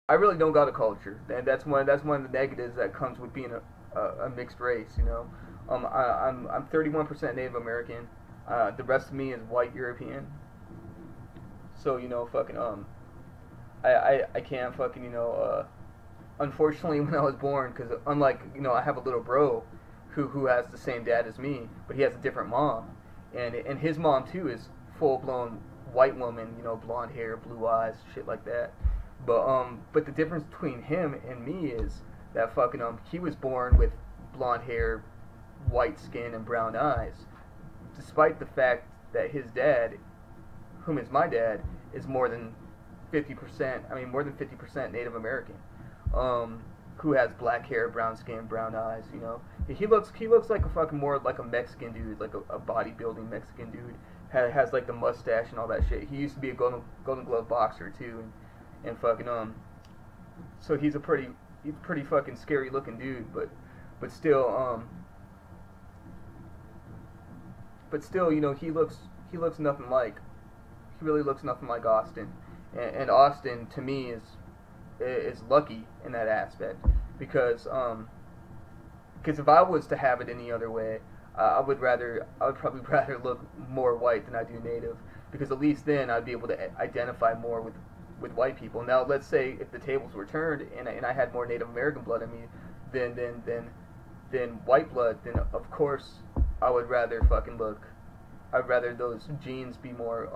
I really don't got a culture, and that's one of the negatives that comes with being a mixed race. I'm 31% Native American. The rest of me is white European. So fucking I can't fucking unfortunately when I was born, because unlike I have a little bro who has the same dad as me, but he has a different mom, and his mom too is full blown white woman, blonde hair, blue eyes, shit like that. But the difference between him and me is that fucking he was born with blonde hair, white skin, and brown eyes, despite the fact that his dad, whom is my dad, is more than 50%. I mean, more than 50% Native American, who has black hair, brown skin, brown eyes. He looks like a fucking more like a Mexican dude, like a bodybuilding Mexican dude. Has like the mustache and all that shit. He used to be a Golden Glove boxer too, and fucking so he's pretty fucking scary looking dude, but still he looks nothing like, he really looks nothing like Austin, and Austin to me is lucky in that aspect, because if I was to have it any other way, I would probably rather look more white than I do native, because at least then I'd be able to identify more with white people. Now let's say if the tables were turned and I had more Native American blood in me than white blood, then of course I would rather fucking look. I'd rather those genes be more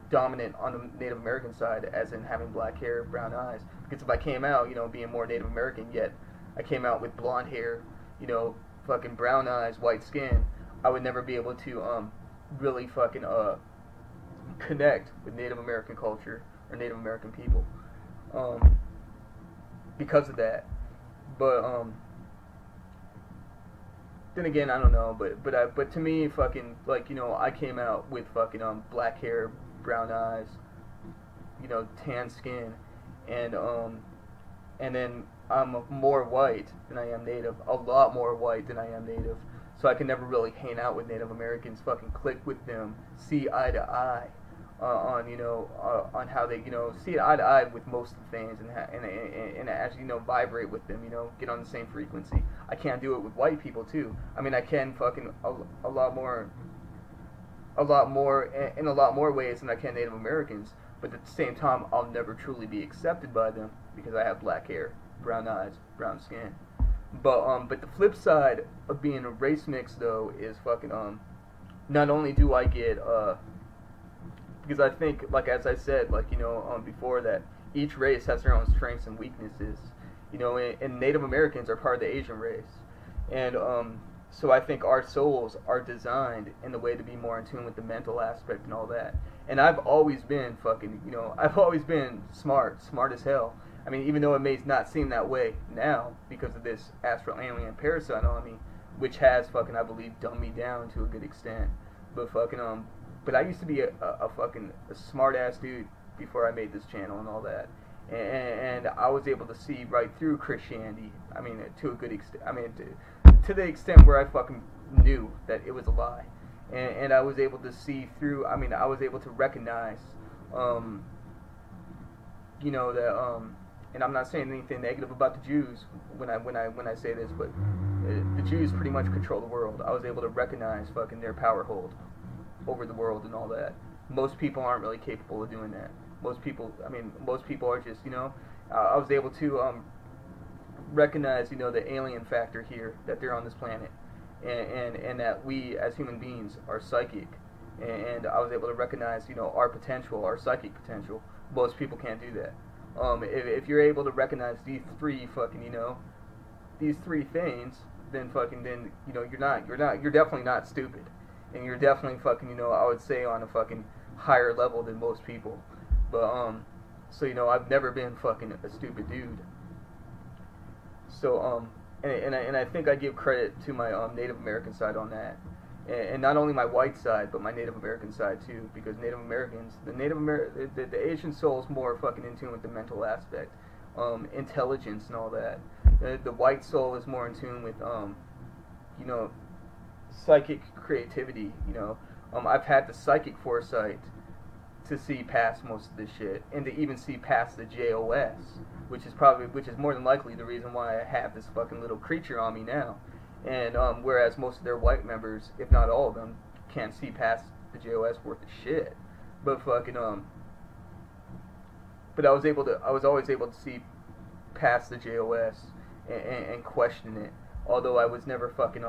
dominant on the Native American side, as in having black hair, brown eyes. Because if I came out, being more Native American, yet I came out with blonde hair, fucking brown eyes, white skin, I would never be able to really fucking connect with Native American culture or Native American people, because of that. But then again, I don't know. But to me, fucking like I came out with fucking black hair, brown eyes, tan skin, and and then I'm more white than I am native, a lot more white than I am native. So I can never really hang out with Native Americans, fucking click with them, see eye to eye on how they see eye to eye with most of the things, and actually vibrate with them, get on the same frequency. I can't do it with white people too. I mean, I can fucking a lot more in a lot more ways than I can Native Americans, but at the same time, I'll never truly be accepted by them because I have black hair, brown eyes, brown skin. But the flip side of being a race mix though is fucking not only do I get because I think, like as I said, like before, that each race has their own strengths and weaknesses, and Native Americans are part of the Asian race, and so I think our souls are designed in the way to be more in tune with the mental aspect and all that. And I've always been fucking, I've always been smart as hell. I mean, even though it may not seem that way now because of this astral alien parasite on me, which has fucking, I believe, dumbed me down to a good extent. But fucking, but I used to be a fucking a smart ass dude before I made this channel and all that. And I was able to see right through Christianity. I mean, to a good extent. I mean, to the extent where I fucking knew that it was a lie. And I was able to see through. I mean, I was able to recognize, that. And I'm not saying anything negative about the Jews when I say this, but the Jews pretty much control the world. I was able to recognize fucking their power hold over the world and all that. Most people aren't really capable of doing that. Most people are just, I was able to recognize, the alien factor here, that they're on this planet, and that we as human beings are psychic, and I was able to recognize, our potential, our psychic potential. Most people can't do that. If you're able to recognize these three fucking, these three things, then you're definitely not stupid, and you're definitely fucking, I would say on a fucking higher level than most people. But so I've never been fucking a stupid dude. So and I think I give credit to my Native American side on that, and not only my white side, but my Native American side too, because Native Americans, the Asian soul is more fucking in tune with the mental aspect, intelligence and all that. The white soul is more in tune with psychic creativity. I've had the psychic foresight to see past most of this shit, and to even see past the JOS, which is more than likely the reason why I have this fucking little creature on me now. And whereas most of their white members, if not all of them, can't see past the JOS worth of shit. But fucking but I was always able to see past the JOS and question it. Although I was never fucking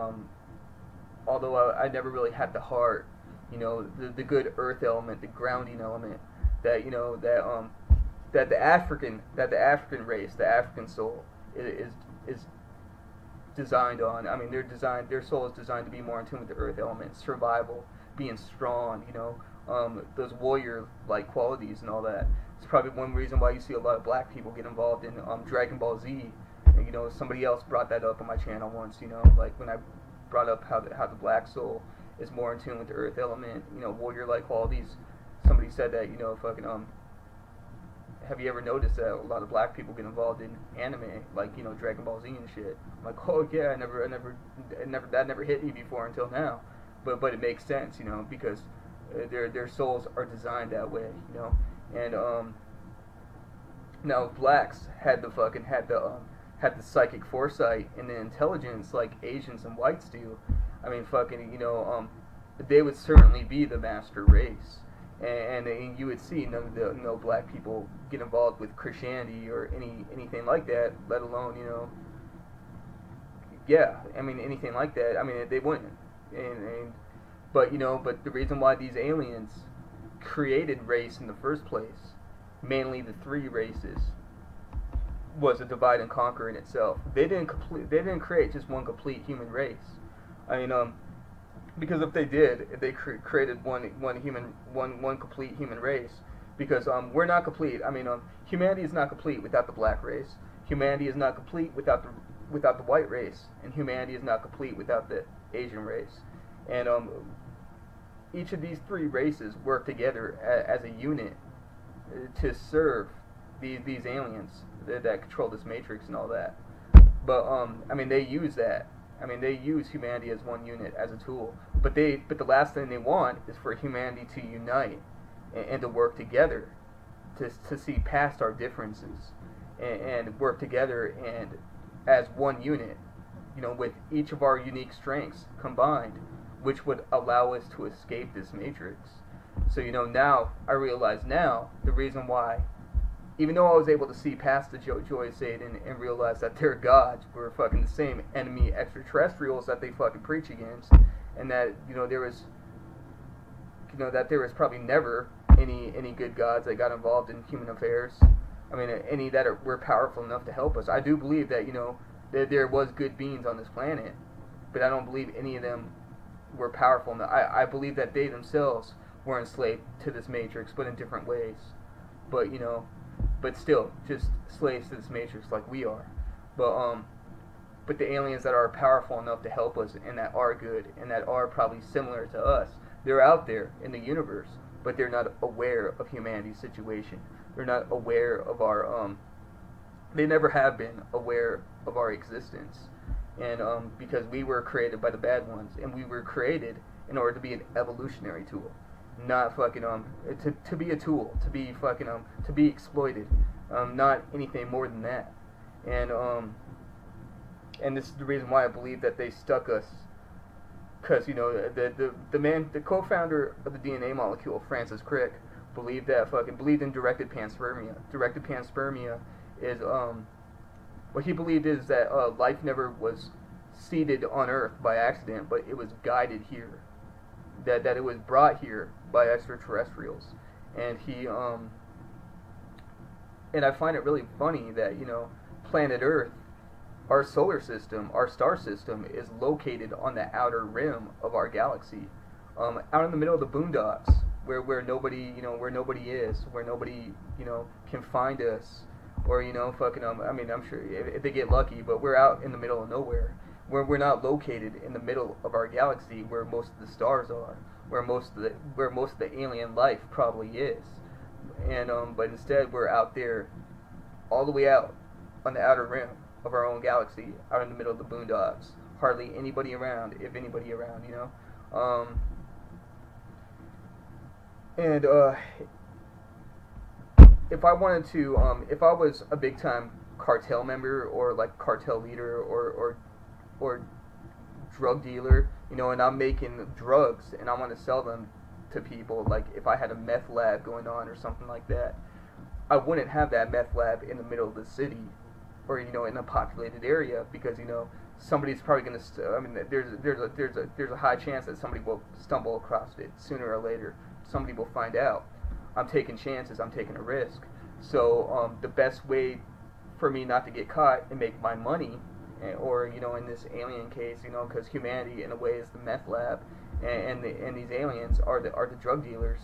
although I never really had the heart, you know, the good earth element, the grounding element that, you know, that the African race, the African soul is designed on. I mean, their soul is designed to be more in tune with the earth element, survival, being strong, you know, those warrior-like qualities and all that. It's probably one reason why you see a lot of black people get involved in Dragon Ball Z. And, you know, somebody else brought that up on my channel once, you know, like when I brought up how the black soul is more in tune with the earth element, you know, warrior-like qualities. Somebody said that, you know, fucking have you ever noticed that a lot of black people get involved in anime, like, you know, Dragon Ball Z and shit? I'm like, oh yeah, that never hit me before until now, but it makes sense, you know, because their souls are designed that way, you know, and now if blacks had the psychic foresight and the intelligence like Asians and whites do, I mean, fucking, you know, they would certainly be the master race. And you would see no black people get involved with Christianity or anything like that, let alone, you know, yeah, I mean, anything like that. I mean, they wouldn't. But, you know, but the reason why these aliens created race in the first place, mainly the three races, was a divide and conquer in itself. They didn't create just one complete human race. I mean, because if they did, if they created one complete human race, because we're not complete. I mean, humanity is not complete without the black race. Humanity is not complete without the white race, and humanity is not complete without the Asian race. And each of these three races work together as a unit to serve these aliens that control this matrix and all that. But I mean, they use that. I mean, they use humanity as one unit, as a tool. But the last thing they want is for humanity to unite and to work together to see past our differences and work together and as one unit, you know, with each of our unique strengths combined, which would allow us to escape this matrix. So, you know, now I realize now the reason why, even though I was able to see past the Joy Satan and realize that their gods were fucking the same enemy extraterrestrials that they fucking preach against, and that, you know, there was probably never any good gods that got involved in human affairs. I mean, any that were powerful enough to help us. I do believe that, you know, there was good beings on this planet, but I don't believe any of them were powerful enough. I believe that they themselves were enslaved to this matrix, but in different ways. But, you know, but still, just slaves to this matrix like we are. But the aliens that are powerful enough to help us and that are good and that are probably similar to us, they're out there in the universe, but they're not aware of humanity's situation. They're not aware of our, they never have been aware of our existence. And because we were created by the bad ones, and we were created in order to be an evolutionary tool. Not fucking to be a tool, to be fucking to be exploited, not anything more than that. And this is the reason why I believe that they stuck us, because, you know, the co-founder of the DNA molecule, Francis Crick, believed in directed panspermia. Directed panspermia is what he believed is that life never was seeded on Earth by accident, but it was guided here. That it was brought here by extraterrestrials. And he and I find it really funny that, you know, planet Earth, our solar system, our star system, is located on the outer rim of our galaxy, out in the middle of the boondocks, where nobody, you know, where nobody is, where nobody, you know, can find us, or, you know, fucking I mean, I'm sure if they get lucky, but we're out in the middle of nowhere. We're not located in the middle of our galaxy where most of the stars are, where most of the alien life probably is, and but instead we're out there, all the way out on the outer rim of our own galaxy, out in the middle of the boondocks. Hardly anybody around, if anybody around, you know. And if I wanted to, if I was a big time cartel member or like cartel leader or drug dealer, you know, and I'm making drugs and I want to sell them to people, like if I had a meth lab going on or something like that, I wouldn't have that meth lab in the middle of the city or, you know, in a populated area, because, you know, somebody's probably going to, I mean, there's a high chance that somebody will stumble across it sooner or later. Somebody will find out. I'm taking chances, I'm taking a risk. So the best way for me not to get caught and make my money, or, you know, in this alien case, you know, because humanity in a way is the meth lab, and these aliens are the drug dealers,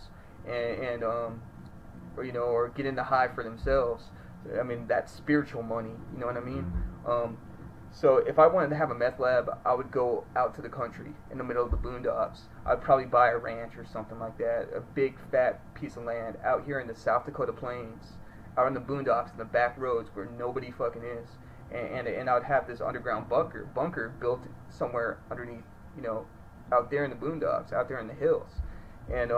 and or, you know, or getting the high for themselves. I mean, that's spiritual money, you know what I mean? So if I wanted to have a meth lab, I would go out to the country in the middle of the boondocks. I'd probably buy a ranch or something like that, a big fat piece of land out here in the South Dakota plains, out in the boondocks, in the back roads where nobody fucking is. And I would have this underground bunker built somewhere underneath, you know, out there in the boondocks, out there in the hills. And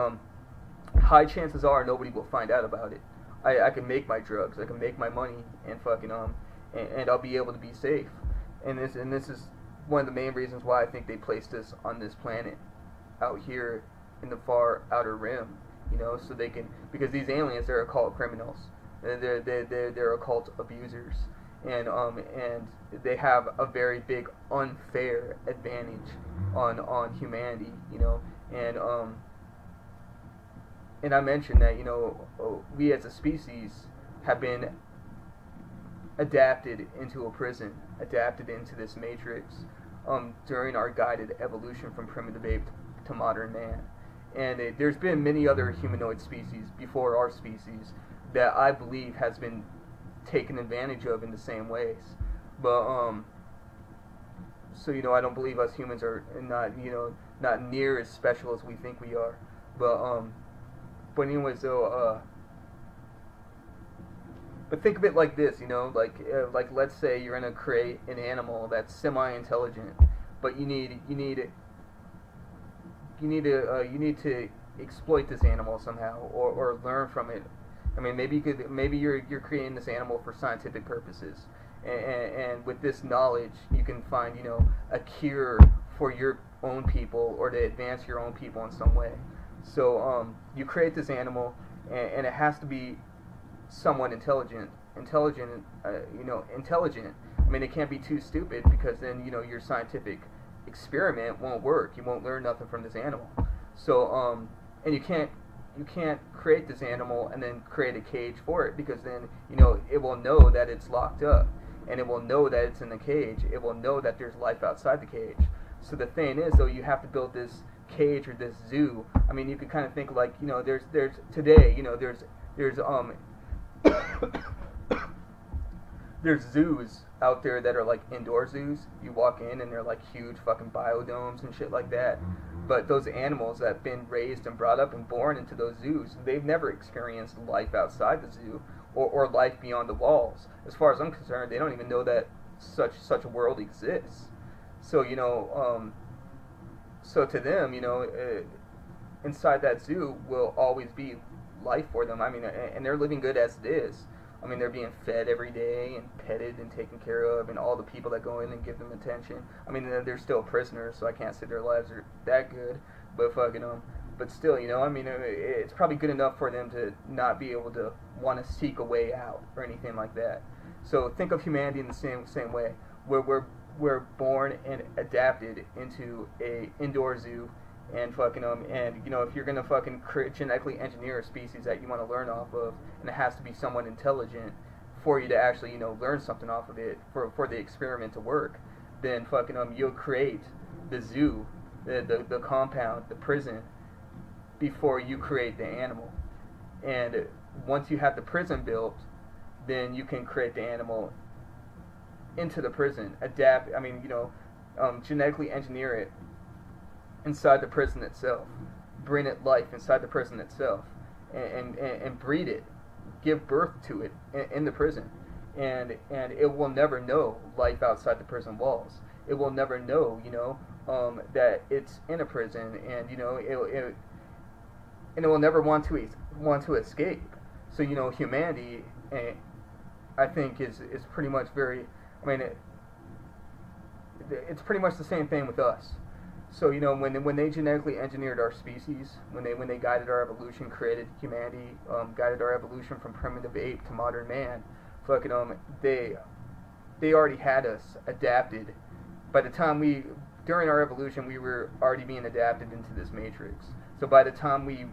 high chances are nobody will find out about it. I can make my drugs, I can make my money, and fucking and I'll be able to be safe. And this is one of the main reasons why I think they placed us on this planet, out here in the far outer rim, you know, so they can, because these aliens, they're occult criminals, they're occult abusers, and they have a very big unfair advantage on humanity, you know, and I mentioned that, you know, we as a species have been adapted into a prison, adapted into this matrix, during our guided evolution from primitive ape to modern man. And there's been many other humanoid species before our species that I believe has been taken advantage of in the same ways. But so, you know, I don't believe us humans are not, you know, not near as special as we think we are. But anyways, though, but think of it like this, you know, like let's say you're gonna create an animal that's semi-intelligent, but you need to exploit this animal somehow, or learn from it. I mean, maybe you're creating this animal for scientific purposes, and with this knowledge you can find, you know, a cure for your own people, or to advance your own people in some way. So you create this animal, and it has to be somewhat intelligent. You know, intelligent. I mean, it can't be too stupid, because then, you know, your scientific experiment won't work. You won't learn nothing from this animal. So and you can't create this animal and then create a cage for it, because then, you know, it will know that it's locked up, and it will know that it's in the cage. It will know that there's life outside the cage. So the thing is, though, you have to build this cage or this zoo. I mean, you could kind of think like, you know, there's today, you know, there's there's zoos out there that are like indoor zoos. You walk in and they're like huge fucking biodomes and shit like that. But those animals that have been raised and brought up and born into those zoos, they've never experienced life outside the zoo, or life beyond the walls. As far as I'm concerned, they don't even know that such a world exists. So, you know, so to them, you know, inside that zoo will always be life for them. I mean, and they're living good as it is. I mean, they're being fed every day and petted and taken care of, and all the people that go in and give them attention. I mean, they're still prisoners, so I can't say their lives are that good, but fucking but still, you know, I mean, it's probably good enough for them to not be able to want to seek a way out or anything like that. So think of humanity in the same way, where we're born and adapted into a indoor zoo, and fucking and, you know, if you're gonna fucking genetically engineer a species that you want to learn off of, and it has to be somewhat intelligent for you to actually, you know, learn something off of it, for the experiment to work, then fucking you'll create the zoo, the compound, the prison, before you create the animal. And once you have the prison built, then you can create the animal into the prison, adapt, I mean, you know, genetically engineer it inside the prison itself, bring it life inside the prison itself, and breed it, give birth to it in the prison, and it will never know life outside the prison walls. It will never know, you know, that it's in a prison, and, you know, it will never want to escape. So humanity, I think is pretty much very. I mean, it's pretty much the same thing with us. So when they genetically engineered our species, when they guided our evolution, created humanity, guided our evolution from primitive ape to modern man, fucking they already had us adapted. By the time during our evolution, we were already being adapted into this matrix. So by the time we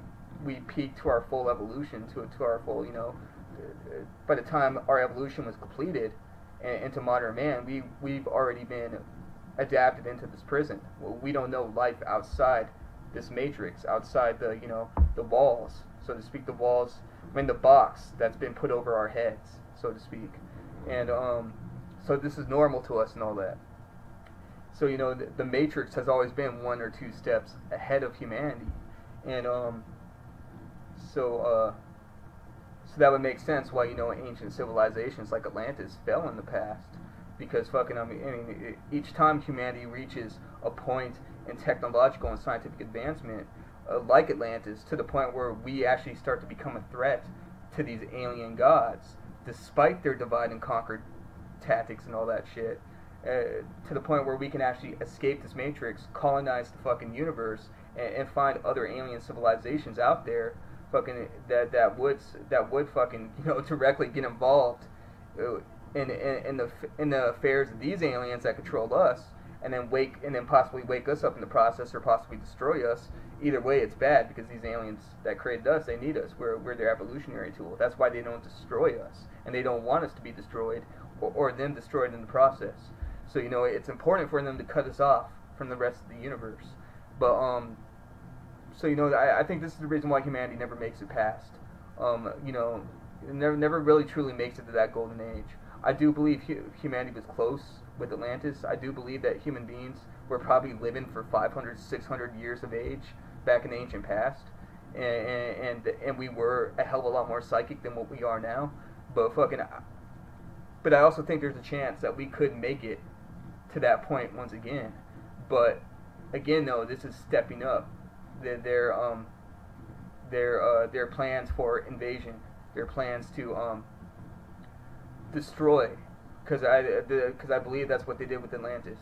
peaked to our full evolution, to our full, by the time our evolution was completed into modern man, we've already been adapted into this prison. Well, we don't know life outside this matrix, outside the walls, so to speak, the box that's been put over our heads, so to speak. And so this is normal to us and all that. So the matrix has always been 1 or 2 steps ahead of humanity. And so that would make sense why ancient civilizations like Atlantis fell in the past, because each time humanity reaches a point in technological and scientific advancement, like Atlantis, to the point where we actually start to become a threat to these alien gods, despite their divide and conquer tactics and all that shit, to the point where we can actually escape this matrix, colonize the fucking universe, and find other alien civilizations out there, fucking that would fucking directly get involved in the affairs of these aliens that control us, and then possibly wake us up in the process, or possibly destroy us. Either way, it's bad, because these aliens that created us, they need us. We're their evolutionary tool. That's why they don't destroy us, and they don't want us to be destroyed, or them destroyed in the process. So it's important for them to cut us off from the rest of the universe. But so I think this is the reason why humanity never makes it past. It never really truly makes it to that golden age. I do believe humanity was close with Atlantis. I do believe that human beings were probably living for 500, 600 years of age back in the ancient past, and we were a hell of a lot more psychic than what we are now. But I also think there's a chance that we could make it to that point once again. But again, though, this is stepping up. Their plans for invasion, their plans to destroy, because I believe that's what they did with Atlantis.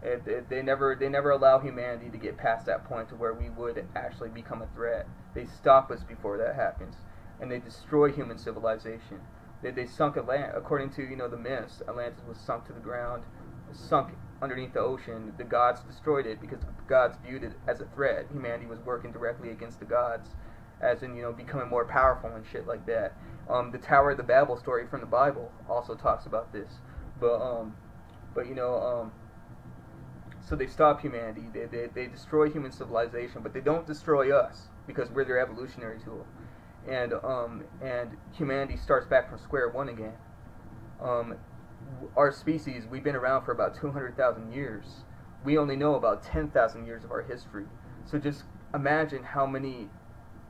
They never allow humanity to get past that point to where we would actually become a threat. They stop us before that happens, and they destroy human civilization. They sunk Atlantis. According to the myths, Atlantis was sunk to the ground, sunk underneath the ocean. The gods destroyed it because the gods viewed it as a threat. Humanity was working directly against the gods, as in becoming more powerful and shit like that. The Tower of the Babel story from the Bible also talks about this. But so they stop humanity. They destroy human civilization, but they don't destroy us, because we're their evolutionary tool. And humanity starts back from square one again. Our species, we've been around for about 200,000 years. We only know about 10,000 years of our history. So just imagine how many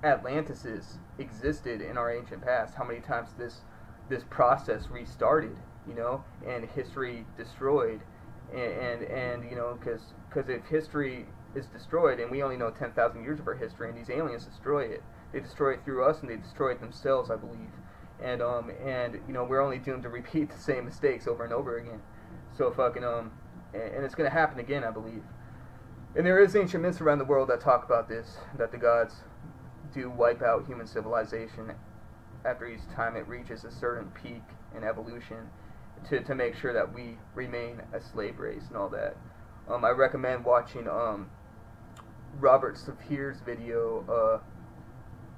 Atlantises existed in our ancient past. How many times this process restarted, and history destroyed, and because if history is destroyed, and we only know 10,000 years of our history, and these aliens destroy it. They destroy it through us, and they destroy it themselves, I believe. And we're only doomed to repeat the same mistakes over and over again. So and it's gonna happen again, I believe. And there is ancient myths around the world that talk about this, that the gods do wipe out human civilization after each time it reaches a certain peak in evolution, to make sure that we remain a slave race and all that. I recommend watching Robert Saphir's video,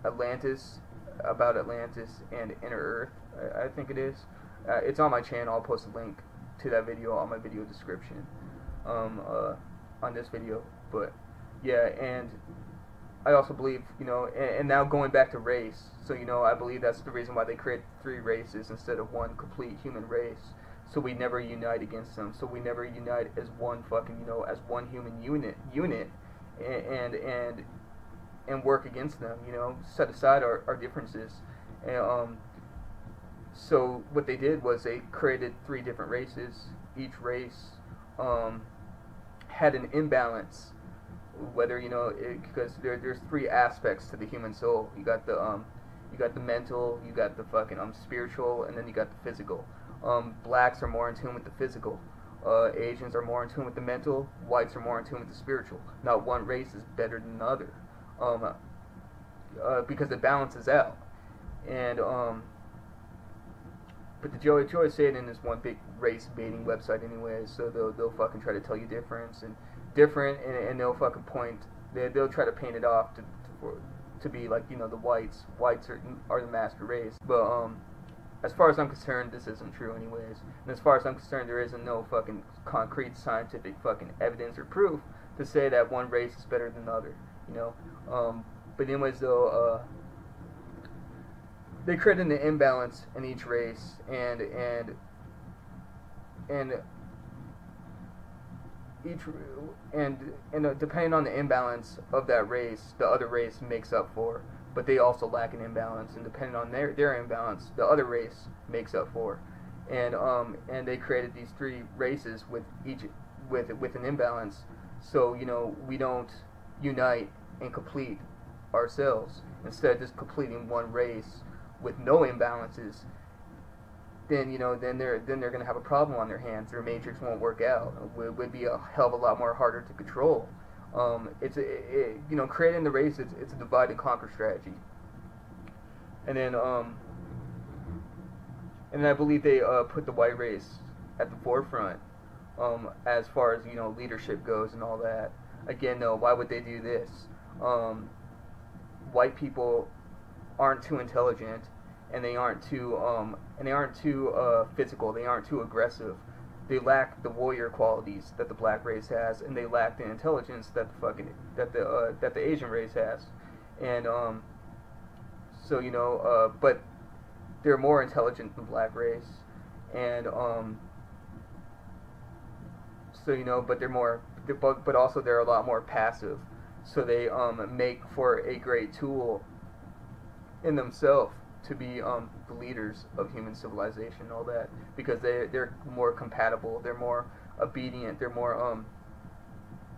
Atlantis, about Atlantis and Inner Earth, I think it is. It's on my channel. I'll post a link to that video on my video description on this video. But yeah, and I also believe, and now going back to race, so I believe that's the reason why they created 3 races instead of one complete human race, so we never unite against them, so we never unite as one fucking, as one human unit, and work against them, set aside our differences. And so what they did was they created 3 different races. Each race had an imbalance, whether because there's 3 aspects to the human soul. You got You got the mental, you got the fucking spiritual, and then you got the physical. Blacks are more in tune with the physical. Asians are more in tune with the mental. Whites are more in tune with the spiritual. Not one race is better than the other, because it balances out. And but the Joey Satan is one big race baiting website anyways. So they'll fucking try to tell you different, and they'll fucking point. They'll try to paint it off to be like, you know, the whites are the master race. But as far as I'm concerned, this isn't true anyways. And as far as I'm concerned, there isn't no fucking concrete scientific fucking evidence or proof to say that one race is better than the other, you know. But anyways, though, they created an imbalance in each race, and depending on the imbalance of that race, the other race makes up for. But they also lack an imbalance, and depending on their imbalance, the other race makes up for. And they created these three races with an imbalance, so, you know, we don't unite and complete ourselves. Instead of just completing one race with no imbalances, then, you know, then they're gonna have a problem on their hands. Their matrix won't work out. It would be a hell of a lot more harder to control. You know, creating the race, it's a divide and conquer strategy. And then I believe they put the white race at the forefront, as far as, you know, leadership goes and all that. Again, though, why would they do this? White people aren't too intelligent, and they aren't too physical. They aren't too aggressive. They lack the warrior qualities that the black race has, and they lack the intelligence that the Asian race has. And so, you know, but they're more intelligent than the black race, and so, you know, but also they're a lot more passive. So they make for a great tool in themselves to be the leaders of human civilization and all that, because they're more compatible, they're more obedient, they're more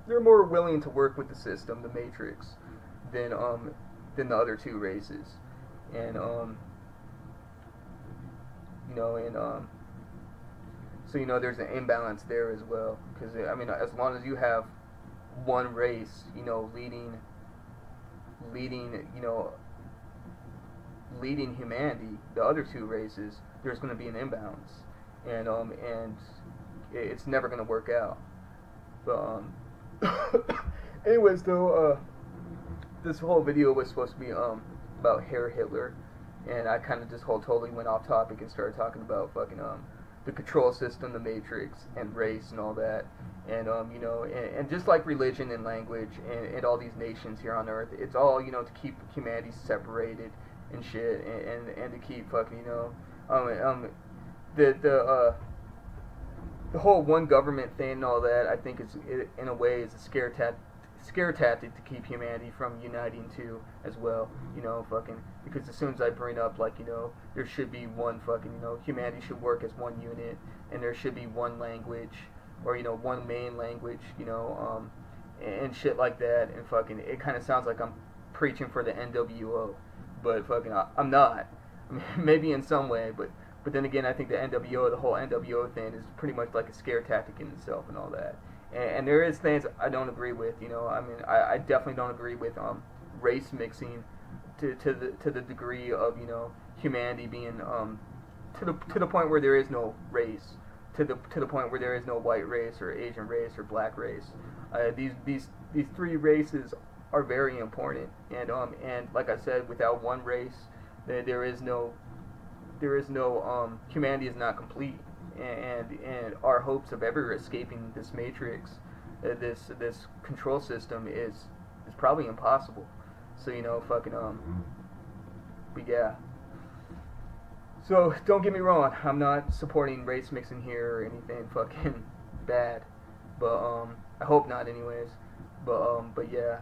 willing to work with the system, the matrix, than the other two races. And you know, and so, you know, there's an imbalance there as well, because I mean, as long as you have one race, you know, leading humanity, the other two races, there's going to be an imbalance, and it's never going to work out. But anyways, though, this whole video was supposed to be about Herr Hitler, and I kind of just totally went off topic and started talking about fucking the control system, the matrix, and race and all that. And you know, and just like religion and language and all these nations here on Earth, it's all, you know, to keep humanity separated and shit, and to keep fucking, you know, the whole one government thing and all that, I think in a way is a scare tactic to keep humanity from uniting too, as well, you know, fucking, because as soon as I bring up, like, you know, there should be one fucking, you know, humanity should work as one unit, and there should be one language, or, you know, one main language, you know, and shit like that, and fucking, it kind of sounds like I'm preaching for the NWO, but fucking, I'm not. I mean, maybe in some way, but then again, I think the whole NWO thing is pretty much like a scare tactic in itself and all that. And there is things I don't agree with, you know. I mean, I definitely don't agree with race mixing to the degree of, you know, humanity being to the point where there is no race, to the point where there is no white race or Asian race or black race. These three races are very important, and like I said, without one race, there is no humanity is not complete. And our hopes of ever escaping this matrix, this control system, is probably impossible. So, you know, fucking but yeah. So don't get me wrong, I'm not supporting race mixing here or anything fucking bad, but I hope not anyways. But yeah.